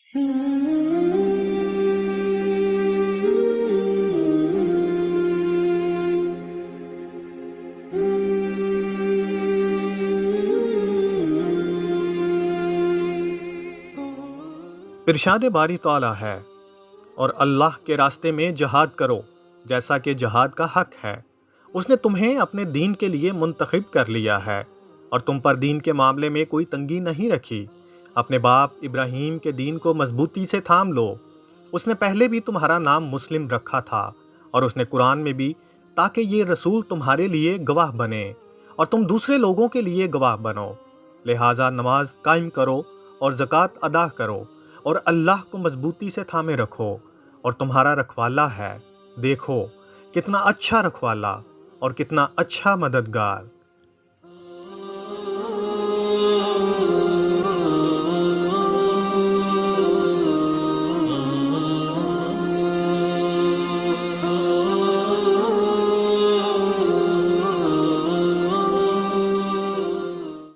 ارشاد باری تعالیٰ ہے، اور اللہ کے راستے میں جہاد کرو جیسا کہ جہاد کا حق ہے۔ اس نے تمہیں اپنے دین کے لیے منتخب کر لیا ہے اور تم پر دین کے معاملے میں کوئی تنگی نہیں رکھی۔ اپنے باپ ابراہیم کے دین کو مضبوطی سے تھام لو۔ اس نے پہلے بھی تمہارا نام مسلم رکھا تھا، اور اس نے قرآن میں بھی، تاکہ یہ رسول تمہارے لیے گواہ بنے اور تم دوسرے لوگوں کے لیے گواہ بنو۔ لہٰذا نماز قائم کرو اور زکوٰۃ ادا کرو اور اللہ کو مضبوطی سے تھامے رکھو، اور تمہارا رکھوالا ہے، دیکھو کتنا اچھا رکھوالا اور کتنا اچھا مددگار۔